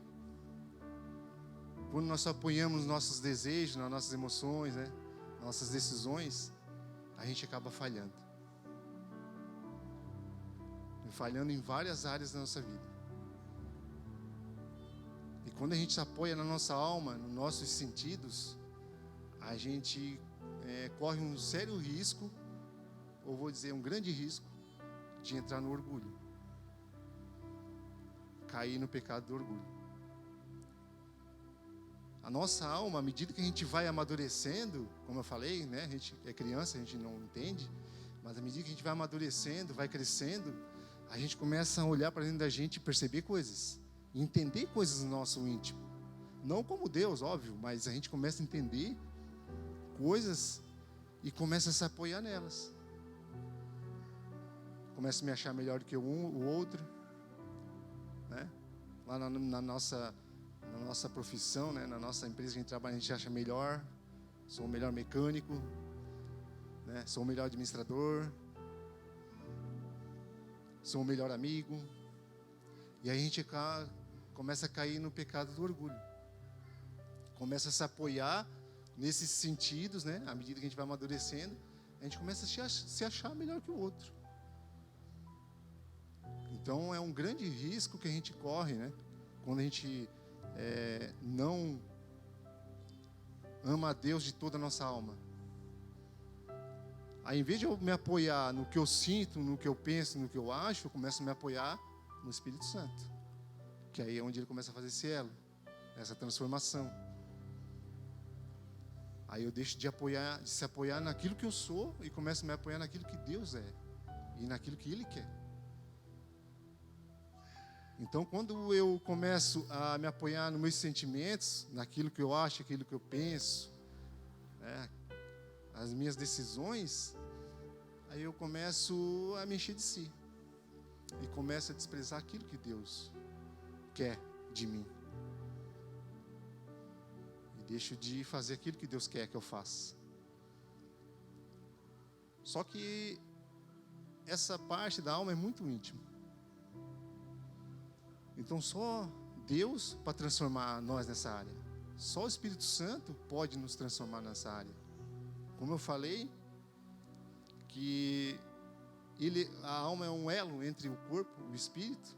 quando nós apoiamos nossos desejos, nas nossas emoções, né, nossas decisões, a gente acaba falhando. Falhando em várias áreas da nossa vida. E quando a gente se apoia na nossa alma, nos nossos sentidos, a gente corre um sério risco, ou vou dizer um grande risco, de entrar no orgulho. Cair no pecado do orgulho. A nossa alma, à medida que a gente vai amadurecendo, como eu falei, né, a gente é criança, a gente não entende, mas à medida que a gente vai amadurecendo, vai crescendo, a gente começa a olhar para dentro da gente e perceber coisas, entender coisas no nosso íntimo. Não como Deus, óbvio, mas a gente começa a entender coisas e começa a se apoiar nelas. Começa a me achar melhor do que o outro, né? Lá na nossa profissão, né? Na nossa empresa que a gente trabalha, a gente acha melhor. Sou o melhor mecânico, né? Sou o melhor administrador, sou o melhor amigo. E aí a gente começa a cair no pecado do orgulho. Começa a se apoiar nesses sentidos, né? À medida que a gente vai amadurecendo, a gente começa a se achar melhor que o outro. Então é um grande risco que a gente corre, né? Quando a gente não ama a Deus de toda a nossa alma. Aí, em vez de eu me apoiar no que eu sinto, no que eu penso, no que eu acho, eu começo a me apoiar no Espírito Santo. Que aí é onde ele começa a fazer esse elo, essa transformação. Aí eu deixo de se apoiar naquilo que eu sou e começo a me apoiar naquilo que Deus é e naquilo que Ele quer. Então, quando eu começo a me apoiar nos meus sentimentos, naquilo que eu acho, aquilo que eu penso, né, as minhas decisões, aí eu começo a me encher de si e começo a desprezar aquilo que Deus quer de mim. E deixo de fazer aquilo que Deus quer que eu faça. Só que essa parte da alma é muito íntima. Então só Deus para transformar nós nessa área. Só o Espírito Santo pode nos transformar nessa área. Como eu falei, que a alma é um elo entre o corpo e o espírito.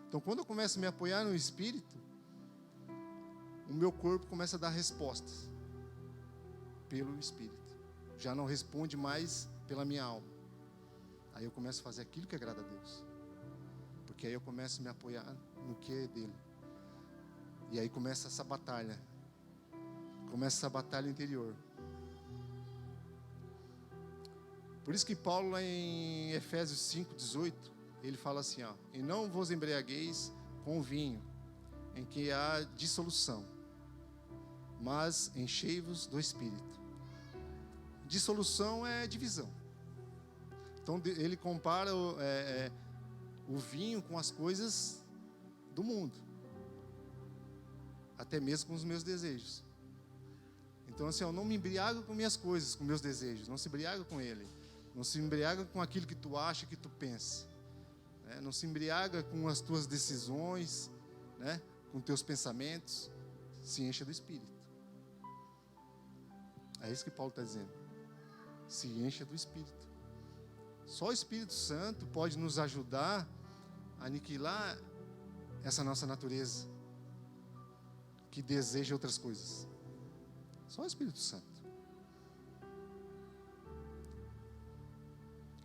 Então quando eu começo a me apoiar no espírito, o meu corpo começa a dar respostas pelo espírito. Já não responde mais pela minha alma. Aí eu começo a fazer aquilo que agrada a Deus. Porque aí eu começo a me apoiar no que é dele. E aí começa essa batalha. Começa essa batalha interior. Por isso que Paulo, lá em Efésios 5:18, ele fala assim, ó: e não vos embriagueis com vinho, em que há dissolução, mas enchei-vos do Espírito. Dissolução é divisão. Então ele compara o vinho com as coisas do mundo, até mesmo com os meus desejos. Então assim, eu não me embriago com minhas coisas, com meus desejos, não se embriaga com ele. Não se embriaga com aquilo que tu acha, que tu pensa, né? Não se embriaga com as tuas decisões, né? Com teus pensamentos. Se encha do Espírito. É isso que Paulo está dizendo. Se encha do Espírito. Só o Espírito Santo pode nos ajudar a aniquilar essa nossa natureza que deseja outras coisas. Só o Espírito Santo.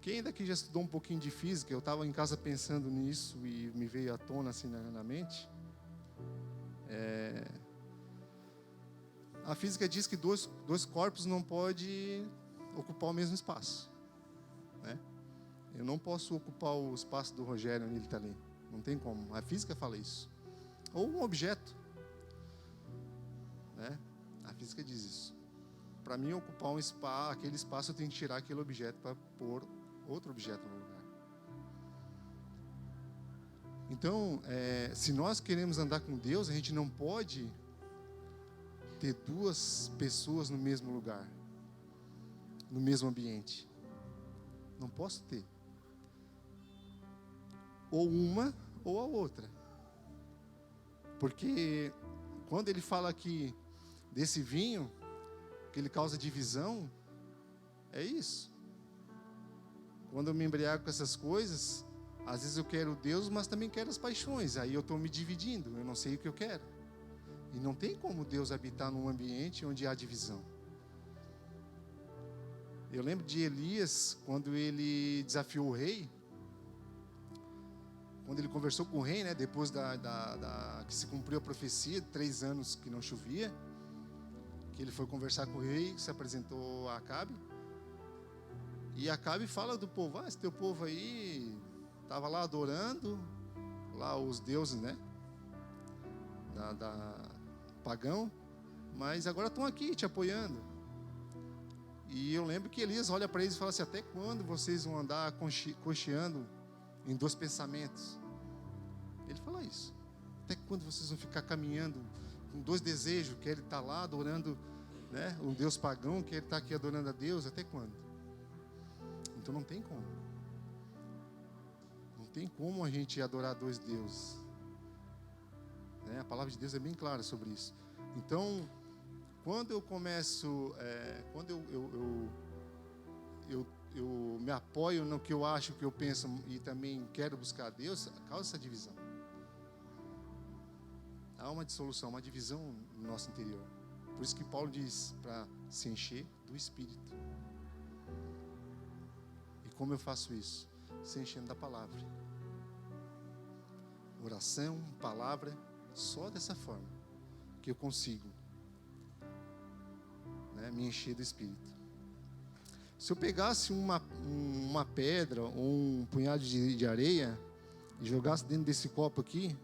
Quem daqui já estudou um pouquinho de física? Eu estava em casa pensando nisso e me veio à tona assim na mente. A física diz que dois corpos não podem ocupar o mesmo espaço, né? Eu não posso ocupar o espaço do Rogério onde ele está ali. Não tem como. A física fala isso. Ou um objeto, né? A física diz isso. Para mim ocupar aquele espaço, eu tenho que tirar aquele objeto para pôr outro objeto no lugar. Então, se nós queremos andar com Deus, a gente não pode ter duas pessoas no mesmo lugar. no mesmo ambiente. Não posso ter. Ou uma ou a outra. Porque quando ele fala aqui desse vinho, que ele causa divisão, é isso. Quando eu me embriago com essas coisas, às vezes eu quero Deus, mas também quero as paixões. Aí eu estou me dividindo, eu não sei o que eu quero. E não tem como Deus habitar num ambiente onde há divisão. Eu lembro de Elias, quando ele desafiou o rei, quando ele conversou com o rei, né, depois que se cumpriu a profecia, 3 anos que não chovia, que ele foi conversar com o rei, se apresentou a Acabe, e Acabe fala do povo: esse teu povo aí estava lá adorando lá os deuses, né, pagão, mas agora estão aqui te apoiando. E eu lembro que Elias olha para eles e fala assim: até quando vocês vão andar cocheando em 2 pensamentos? Ele fala isso. Até quando vocês vão ficar caminhando com 2 desejos? Quer ele estar lá adorando, né, um Deus pagão, quer ele estar aqui adorando a Deus? Até quando? Então não tem como. Não tem como a gente adorar 2 deuses. A palavra de Deus é bem clara sobre isso. Então, quando eu começo, quando eu me apoio no que eu acho, que eu penso e também quero buscar a Deus, causa essa divisão. Há uma dissolução, uma divisão no nosso interior. Por isso que Paulo diz para se encher do Espírito. E como eu faço isso? Se enchendo da palavra. Oração, palavra, só dessa forma que eu consigo, né, me encher do Espírito. Se eu pegasse uma pedra ou um punhado de areia e jogasse dentro desse copo aqui,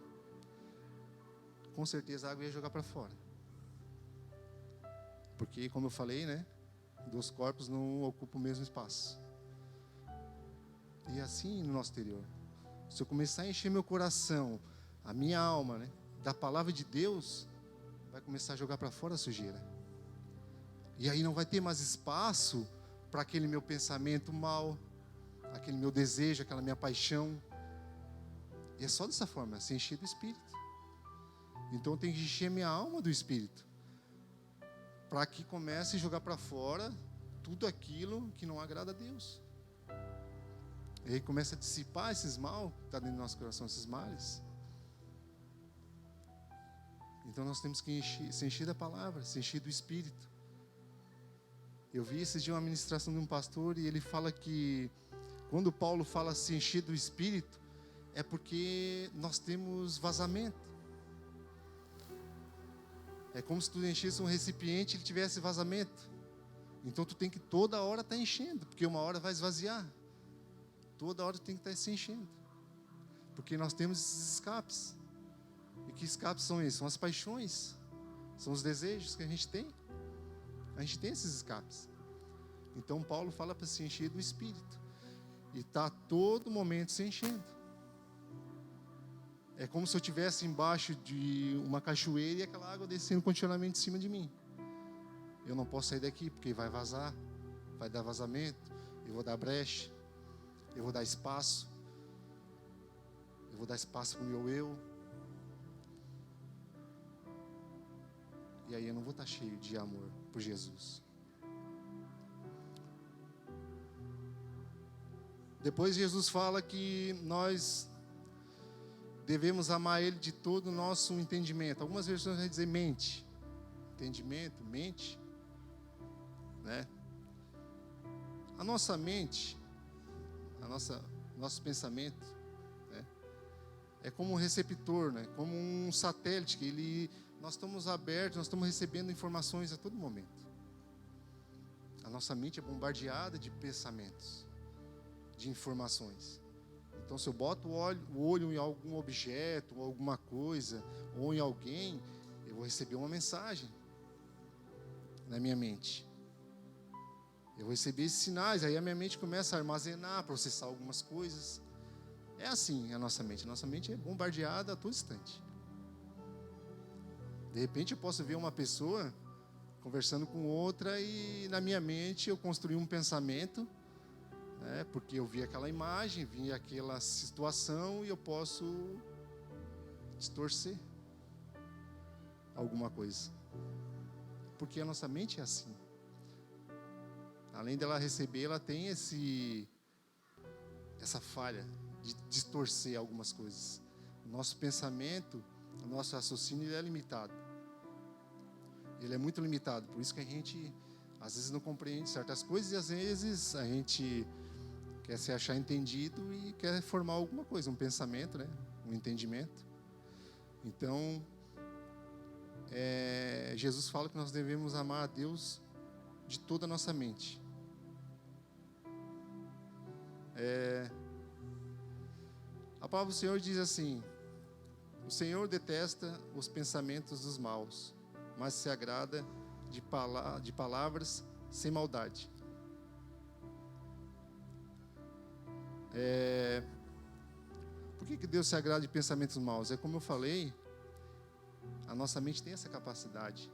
com certeza a água ia jogar para fora. Porque, como eu falei, né, 2 corpos não ocupam o mesmo espaço. E assim no nosso interior. Se eu começar a encher meu coração, a minha alma, né, da palavra de Deus, vai começar a jogar para fora a sujeira. E aí não vai ter mais espaço para aquele meu pensamento mal, aquele meu desejo, aquela minha paixão. E é só dessa forma, se encher do Espírito. Então eu tenho que encher minha alma do Espírito, para que comece a jogar para fora tudo aquilo que não agrada a Deus. E aí começa a dissipar esses mal que está dentro do nosso coração, esses males. Então nós temos que se encher da palavra, se encher do Espírito. Eu vi esse dia uma ministração de um pastor e ele fala que quando Paulo fala se encher do Espírito, é porque nós temos vazamento. É como se tu enchesse um recipiente e ele tivesse vazamento. Então tu tem que toda hora estar enchendo, porque uma hora vai esvaziar. Toda hora tu tem que estar se enchendo. Porque nós temos esses escapes. E que escapes são esses? São as paixões. São os desejos que a gente tem. A gente tem esses escapes. Então Paulo fala para se encher do Espírito. E está todo momento se enchendo. É como se eu estivesse embaixo de uma cachoeira e aquela água descendo continuamente em cima de mim. Eu não posso sair daqui porque vai vazar, vai dar vazamento, eu vou dar brecha, eu vou dar espaço. Eu vou dar espaço para o meu eu. E aí eu não vou estar cheio de amor por Jesus. Depois Jesus fala que nós devemos amar Ele de todo o nosso entendimento. Algumas versões vão dizer mente. Entendimento, mente. Né? A nossa mente, nosso pensamento, né, é como um receptor, né, como um satélite que nós estamos abertos, nós estamos recebendo informações a todo momento. A nossa mente é bombardeada de pensamentos, de informações. Então, se eu boto o olho em algum objeto, ou alguma coisa, ou em alguém, eu vou receber uma mensagem na minha mente. Eu vou receber esses sinais, aí a minha mente começa a armazenar, processar algumas coisas. É assim a nossa mente. A nossa mente é bombardeada a todo instante. De repente eu posso ver uma pessoa conversando com outra e na minha mente eu construí um pensamento, né, porque eu vi aquela imagem, vi aquela situação e eu posso distorcer alguma coisa. Porque a nossa mente é assim. Além dela receber, ela tem essa falha de distorcer algumas coisas. O nosso pensamento, o nosso raciocínio, ele é limitado. Ele é muito limitado. Por isso que a gente, às vezes, não compreende certas coisas e, às vezes, a gente quer se achar entendido e quer formar alguma coisa, um pensamento, né? Um entendimento. Então, Jesus fala que nós devemos amar a Deus de toda a nossa mente. A palavra do Senhor diz assim: o Senhor detesta os pensamentos dos maus, mas se agrada de palavras sem maldade. Por que Deus se agrada de pensamentos maus? É como eu falei, a nossa mente tem essa capacidade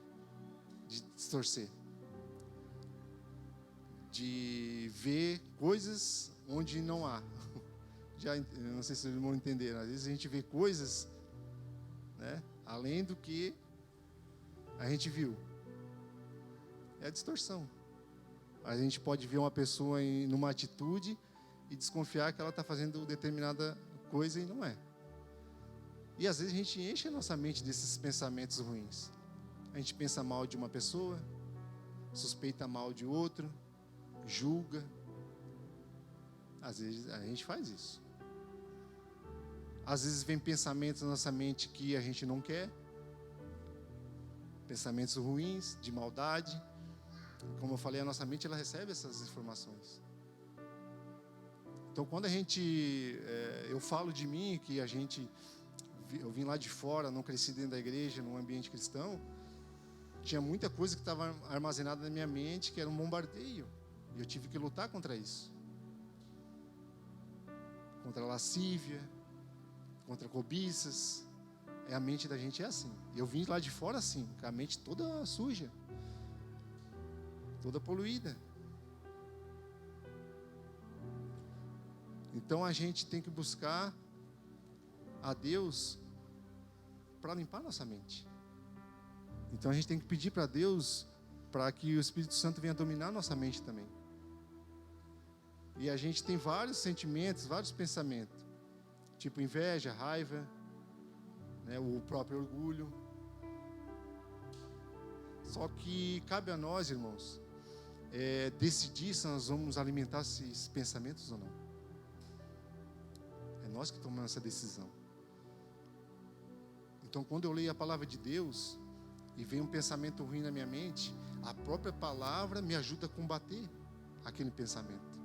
de distorcer, de ver coisas onde não há. Eu não sei se vocês vão entender. Às vezes a gente vê coisas, né, além do que a gente viu. É a distorção. A gente pode ver uma pessoa numa atitude e desconfiar que ela está fazendo determinada coisa e não é. E às vezes a gente enche a nossa mente desses pensamentos ruins. A gente pensa mal de uma pessoa, suspeita mal de outro, julga. Às vezes a gente faz isso. Às vezes vem pensamentos na nossa mente que a gente não quer. Pensamentos ruins, de maldade. Como eu falei, a nossa mente ela recebe essas informações. Então quando a gente, eu falo de mim que eu vim lá de fora, não cresci dentro da igreja, num ambiente cristão, tinha muita coisa que estava armazenada na minha mente, que era um bombardeio. E eu tive que lutar contra isso. Contra a lascívia, contra cobiças. A mente da gente é assim. Eu vim lá de fora assim, com a mente toda suja, toda poluída. Então a gente tem que buscar a Deus para limpar nossa mente. Então a gente tem que pedir para Deus para que o Espírito Santo venha dominar nossa mente também. E a gente tem vários sentimentos, vários pensamentos, tipo inveja, raiva, né, o próprio orgulho. Só que cabe a nós, irmãos, decidir se nós vamos alimentar esses pensamentos ou não. É nós que tomamos essa decisão. Então, quando eu leio a palavra de Deus e vem um pensamento ruim na minha mente, a própria palavra me ajuda a combater aquele pensamento.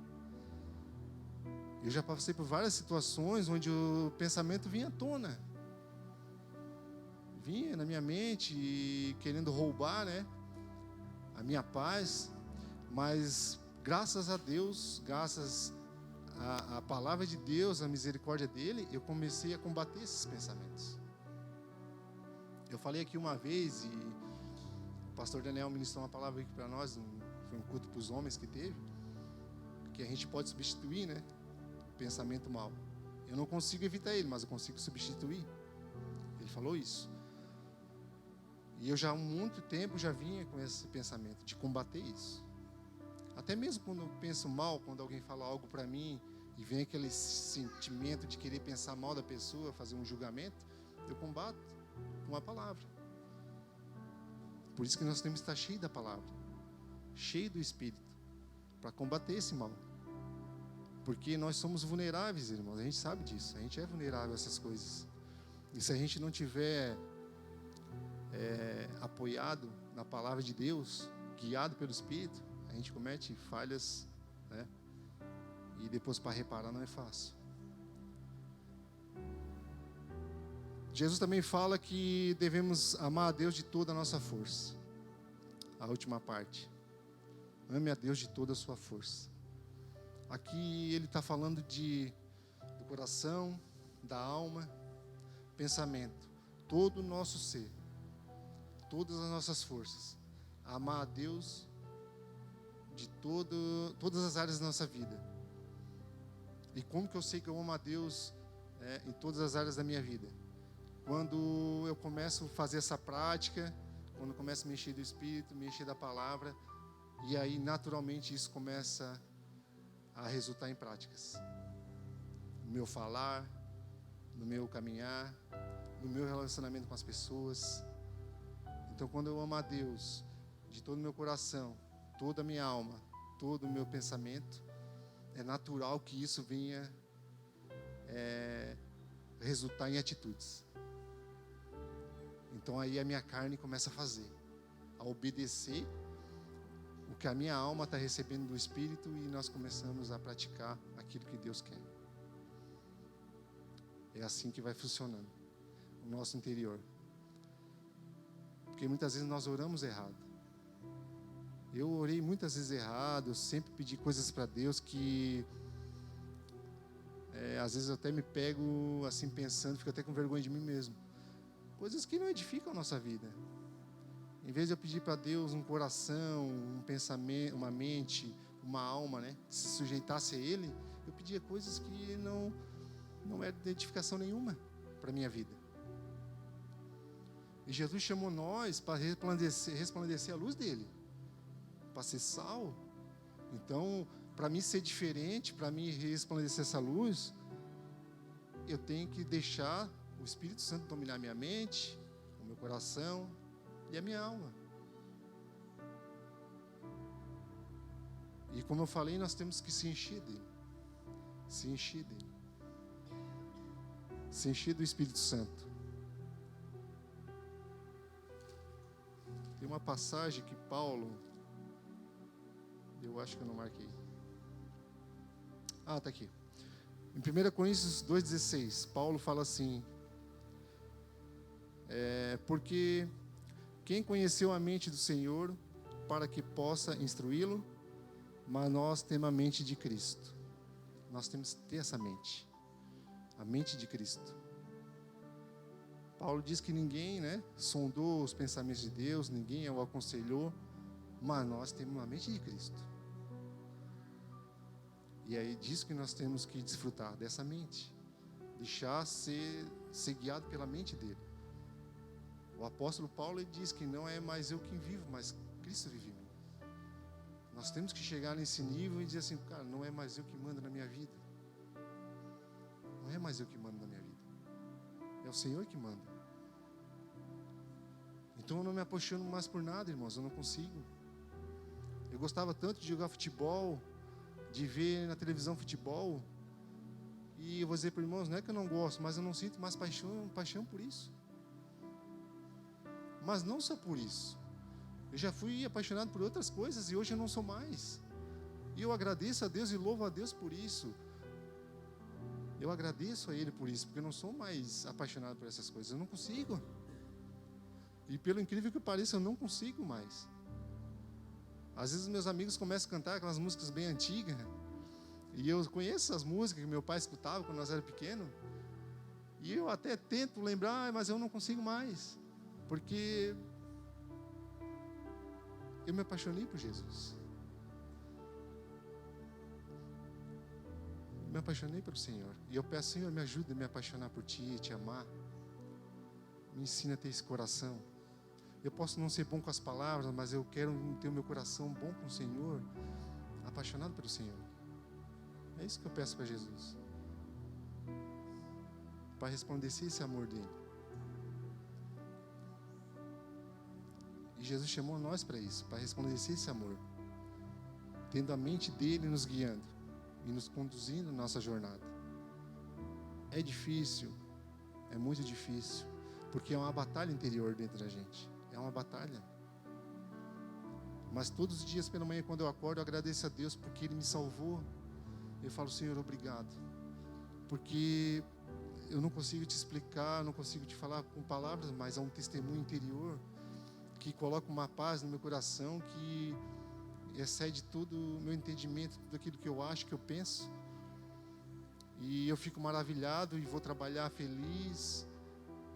Eu já passei por várias situações onde o pensamento vinha à tona. Vinha na minha mente e querendo roubar, né, a minha paz. Mas graças a Deus, graças à palavra de Deus, à misericórdia dele, eu comecei a combater esses pensamentos. Eu falei aqui uma vez e o pastor Daniel ministrou uma palavra aqui para nós, foi um culto para os homens que teve, que a gente pode substituir, né, pensamento mal. Eu não consigo evitar ele, mas eu consigo substituir. Ele falou isso. E eu já há muito tempo já vinha com esse pensamento de combater isso. Até mesmo quando eu penso mal, quando alguém fala algo para mim e vem aquele sentimento de querer pensar mal da pessoa, fazer um julgamento, eu combato com a palavra. Por isso que nós temos que estar cheio da palavra, cheio do Espírito, para combater esse mal. Porque nós somos vulneráveis, irmãos, a gente sabe disso, a gente é vulnerável a essas coisas. E se a gente não tiver apoiado na palavra de Deus, guiado pelo Espírito, a gente comete falhas, né? E depois para reparar não é fácil. Jesus também fala que devemos amar a Deus de toda a nossa força. A última parte. Ame a Deus de toda a sua força. Aqui ele está falando do coração, da alma, pensamento, todo o nosso ser, todas as nossas forças. a amar a Deus de todas as áreas da nossa vida. E como que eu sei que eu amo a Deus em todas as áreas da minha vida? Quando eu começo a fazer essa prática, quando eu começo a me encher do Espírito, me encher da palavra, e aí naturalmente isso começa a resultar em práticas. No meu falar, no meu caminhar, no meu relacionamento com as pessoas. Então, quando eu amo a Deus de todo o meu coração, toda a minha alma, todo o meu pensamento, é natural que isso venha resultar em atitudes. Então aí a minha carne começa a fazer, a obedecer o que a minha alma está recebendo do Espírito, e nós começamos a praticar aquilo que Deus quer. É assim que vai funcionando o nosso interior. Porque muitas vezes nós oramos errado. Eu orei muitas vezes errado, eu sempre pedi coisas para Deus que às vezes eu até me pego assim pensando, fico até com vergonha de mim mesmo. Coisas que não edificam a nossa vida. Em vez de eu pedir para Deus um coração, um pensamento, uma mente, uma alma, né, que se sujeitasse a Ele, eu pedia coisas que não eram de edificação nenhuma para a minha vida. E Jesus chamou nós para resplandecer a luz dele, para ser sal. Então, para mim ser diferente, para mim resplandecer essa luz, eu tenho que deixar o Espírito Santo dominar a minha mente, o meu coração e a minha alma. E como eu falei, nós temos que se encher dele. Se encher dele. Se encher do Espírito Santo. Tem uma passagem que Paulo, eu acho que eu não marquei. Está aqui. Em 1 Coríntios 2,16, Paulo fala assim: porque quem conheceu a mente do Senhor para que possa instruí-lo? Mas nós temos a mente de Cristo. Nós temos que ter essa mente, a mente de Cristo. Paulo diz que ninguém, sondou os pensamentos de Deus, ninguém o aconselhou, mas nós temos a mente de Cristo. E aí diz que nós temos que desfrutar dessa mente, deixar ser guiado pela mente dele. O apóstolo Paulo, ele diz que não é mais eu quem vivo, mas Cristo vive em mim. Nós temos que chegar nesse nível e dizer assim: cara, não é mais eu que mando na minha vida. Não é mais eu que mando na minha vida. É o Senhor que manda. Então eu não me apaixono mais por nada, irmãos, eu não consigo. Eu gostava tanto de jogar futebol, de ver na televisão futebol, e eu vou dizer para os irmãos, não é que eu não gosto, mas eu não sinto mais paixão por isso. Mas não só por isso. Eu já fui apaixonado por outras coisas e hoje eu não sou mais. E eu agradeço a Deus e louvo a Deus por isso. Eu agradeço a Ele por isso, porque eu não sou mais apaixonado por essas coisas. Eu não consigo. E pelo incrível que pareça, eu não consigo mais. Às vezes meus amigos começam a cantar aquelas músicas bem antigas, e eu conheço as músicas que meu pai escutava quando nós éramos pequenos, e eu até tento lembrar, mas eu não consigo mais, porque eu me apaixonei por Jesus. Me apaixonei pelo Senhor. E eu peço: Senhor, me ajuda a me apaixonar por Ti, Te amar. Me ensina a ter esse coração. Eu posso não ser bom com as palavras, mas eu quero ter o meu coração bom com o Senhor, apaixonado pelo Senhor. É isso que eu peço para Jesus, para resplandecer esse amor dele. E Jesus chamou nós para isso, para resplandecer esse amor, tendo a mente dele nos guiando e nos conduzindo na nossa jornada. É difícil, é muito difícil, porque é uma batalha interior dentro da gente. É uma batalha. Mas todos os dias pela manhã, quando eu acordo, eu agradeço a Deus porque Ele me salvou. Eu falo: Senhor, obrigado. Porque eu não consigo te explicar, não consigo te falar com palavras, mas há um testemunho interior que coloca uma paz no meu coração que excede todo o meu entendimento, tudo aquilo que eu acho, que eu penso. E eu fico maravilhado e vou trabalhar feliz,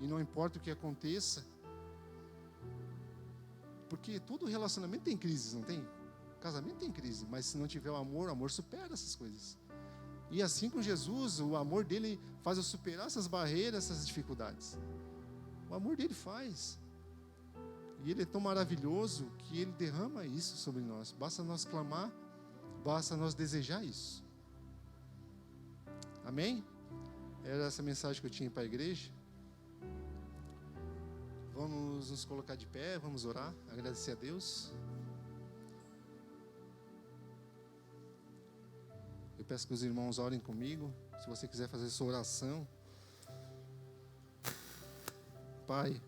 e não importa o que aconteça. Porque todo relacionamento tem crises, não tem? Casamento tem crise, mas se não tiver o amor supera essas coisas. E assim com Jesus, o amor dele faz eu superar essas barreiras, essas dificuldades. O amor dele faz. E ele é tão maravilhoso que ele derrama isso sobre nós. Basta nós clamar, basta nós desejar isso. Amém? Era essa mensagem que eu tinha para a igreja. Vamos nos colocar de pé, vamos orar, agradecer a Deus. Eu peço que os irmãos orem comigo. Se você quiser fazer sua oração. Pai,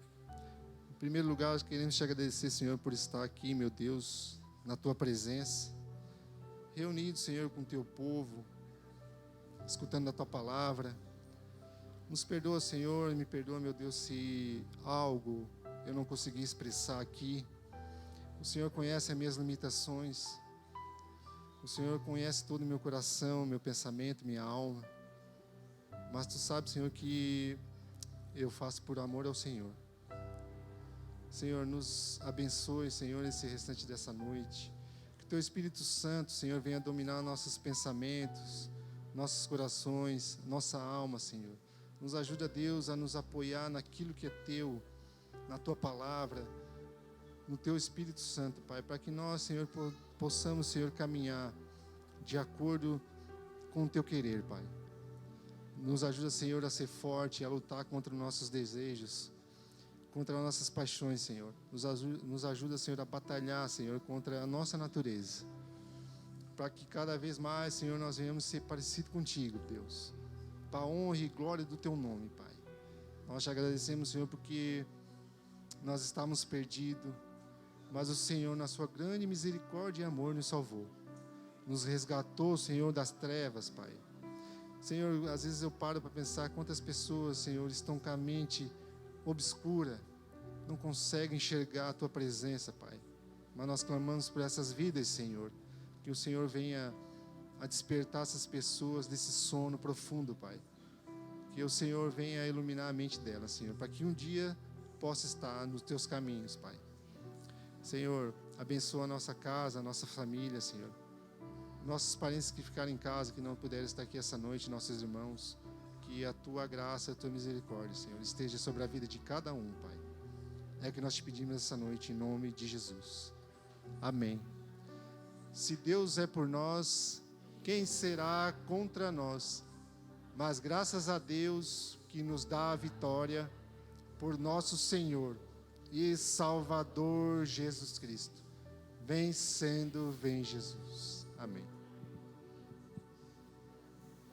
em primeiro lugar, queremos te agradecer, Senhor, por estar aqui, meu Deus, na tua presença, reunido, Senhor, com o teu povo, escutando a tua palavra. Nos perdoa, Senhor, e me perdoa, meu Deus, se algo eu não consegui expressar aqui. O Senhor conhece as minhas limitações. O Senhor conhece todo o meu coração, meu pensamento, minha alma. Mas tu sabes, Senhor, que eu faço por amor ao Senhor. Senhor, nos abençoe, Senhor, esse restante dessa noite. Que teu Espírito Santo, Senhor, venha dominar nossos pensamentos, nossos corações, nossa alma, Senhor. Nos ajuda, Deus, a nos apoiar naquilo que é teu, na tua palavra, no teu Espírito Santo, Pai, para que nós, Senhor, possamos, Senhor, caminhar de acordo com o teu querer, Pai. Nos ajuda, Senhor, a ser forte, a lutar contra os nossos desejos, contra as nossas paixões, Senhor. Nos ajuda, Senhor, a batalhar, Senhor, contra a nossa natureza, para que cada vez mais, Senhor, nós venhamos ser parecidos contigo, Deus, para a honra e glória do teu nome, Pai. Nós te agradecemos, Senhor, porque nós estávamos perdidos, mas o Senhor, na sua grande misericórdia e amor, nos salvou. Nos resgatou, Senhor, das trevas, Pai. Senhor, às vezes eu paro para pensar quantas pessoas, Senhor, estão com a mente obscura, não conseguem enxergar a tua presença, Pai. Mas nós clamamos por essas vidas, Senhor, que o Senhor venha a despertar essas pessoas desse sono profundo, Pai. Que o Senhor venha a iluminar a mente delas, Senhor, para que um dia possa estar nos teus caminhos, Pai. Senhor, abençoa a nossa casa, a nossa família, Senhor. Nossos parentes que ficaram em casa, que não puderam estar aqui essa noite, nossos irmãos, que a tua graça, a tua misericórdia, Senhor, esteja sobre a vida de cada um, Pai. É o que nós te pedimos essa noite, em nome de Jesus. Amém. Se Deus é por nós, quem será contra nós? Mas graças a Deus que nos dá a vitória por nosso Senhor e Salvador Jesus Cristo. Vem Jesus. Amém.